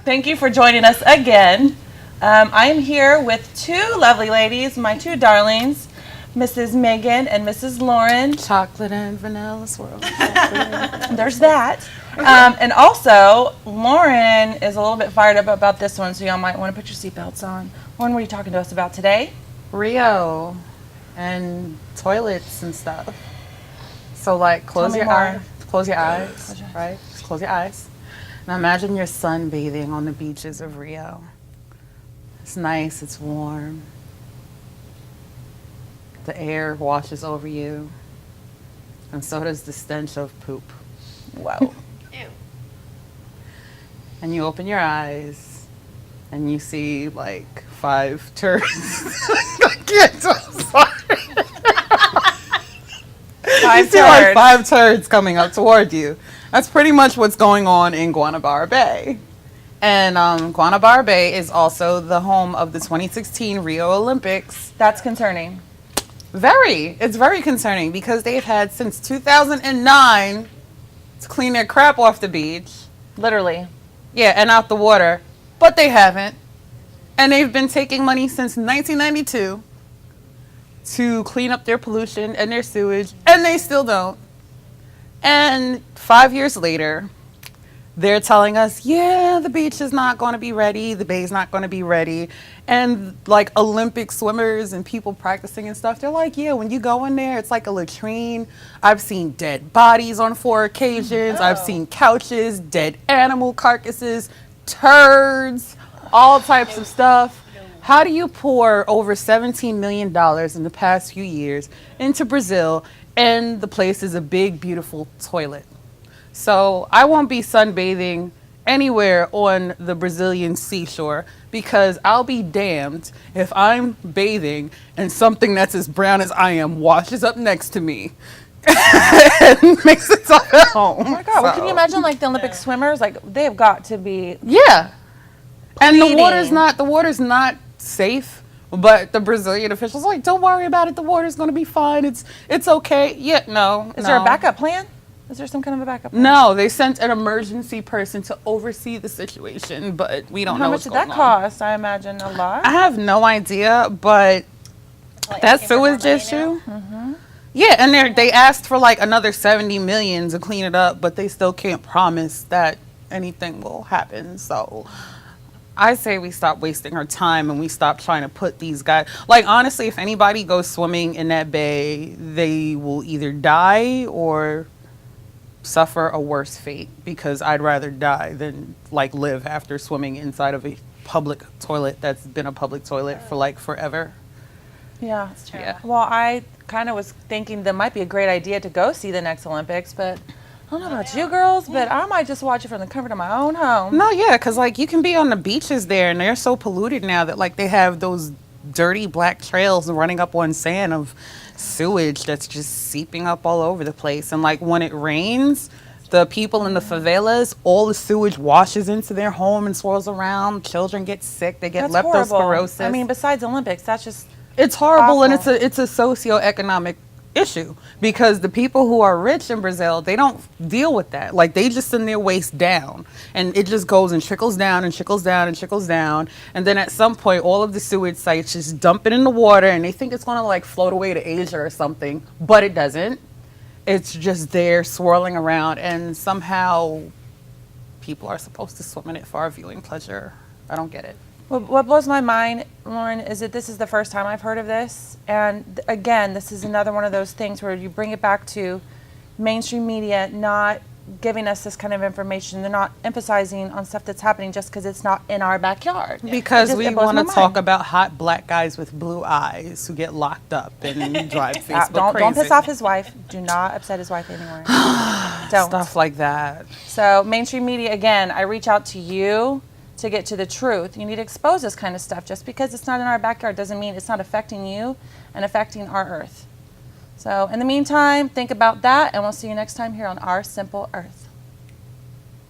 Thank you for joining us again. I am here with two lovely ladies, my two darlings, Mrs. Megan and Mrs. Lauren. Chocolate and vanilla swirl. There's that. And also, Lauren is a little bit fired up about this one, so y'all might want to put your seatbelts on. Lauren, what are you talking to us about today? Rio and toilets and stuff. So like close your eyes, right? Just close your eyes. Now imagine you're sunbathing on the beaches of Rio. It's nice, it's warm. The air washes over you. And so does the stench of poop. Whoa. Ew. And you open your eyes and you see like 5 turds. I can't, I'm sorry. You see like 5 turds coming up toward you. That's pretty much what's going on in Guanabara Bay. And Guanabara Bay is also the home of the 2016 Rio Olympics. That's concerning. It's very concerning because they've had since 2009 to clean their crap off the beach. Literally. Yeah, and out the water. But they haven't. And they've been taking money since 1992 to clean up their pollution and their sewage, and they still don't. And 5 years later, they're telling us, yeah, the beach is not going to be ready, the bay's not going to be ready. And like Olympic swimmers and people practicing and stuff, they're like, yeah, when you go in there, it's like a latrine. I've seen dead bodies on 4 occasions. I've seen couches, dead animal carcasses, turds, all types of stuff. How do you pour over $17 million in the past few years into Brazil and the place is a big, beautiful toilet? So I won't be sunbathing anywhere on the Brazilian seashore because I'll be damned if I'm bathing and something that's as brown as I am washes up next to me and makes it up at home. Oh my God, well, can you imagine like the Olympic swimmers? Like they've got to be And the water's not safe, but the Brazilian officials are like, don't worry about it, the water's going to be fine, it's okay. Is there a backup plan? Is there some kind of a backup plan? No, they sent an emergency person to oversee the situation, but we don't know what's going on. How much did that cost? I imagine a lot. I have no idea, but that sewage issue. Yeah, and they asked for like another 70 million to clean it up, but they still can't promise that anything will happen. So I say we stop wasting our time and we stop trying to put these guys, like honestly, if anybody goes swimming in that bay, they will either die or suffer a worse fate, because I'd rather die than like live after swimming inside of a public toilet that's been a public toilet for like forever. Yeah. That's true. Yeah. Well, I kind of was thinking that might be a great idea to go see the next Olympics, but I don't know about you girls, but I might just watch it from the comfort of my own home. No, yeah, because like you can be on the beaches there and they're so polluted now that like they have those dirty black trails running up on sand of sewage that's just seeping up all over the place. And like when it rains, the people in the favelas, all the sewage washes into their home and swirls around. Children get sick, they get That's leptospirosis. horrible. I mean, besides Olympics, that's just It's horrible, and awful. it's a socioeconomic issue because the people who are rich in Brazil, they don't deal with that. Like they just send their waste down, and it just goes and trickles down and trickles down and trickles down, and then at some point all of the sewage sites just dump it in the water and they think it's going to like float away to Asia or something, but it doesn't. It's just there swirling around, and somehow people are supposed to swim in it for our viewing pleasure. I don't get it. What blows my mind, Lauren, is that this is the first time I've heard of this. And again, this is another one of those things where you bring it back to mainstream media not giving us this kind of information. They're not emphasizing on stuff that's happening just because it's not in our backyard. Because we it blows want to my talk mind. about hot black guys with blue eyes who get locked up and drive Facebook crazy. Don't piss off his wife. Do not upset his wife anymore. Don't. Stuff like that. So mainstream media, again, I reach out to you to get to the truth. You need to expose this kind of stuff. Just because it's not in our backyard doesn't mean it's not affecting you and affecting our earth. So in the meantime, think about that, and we'll see you next time here on Our Simple Earth.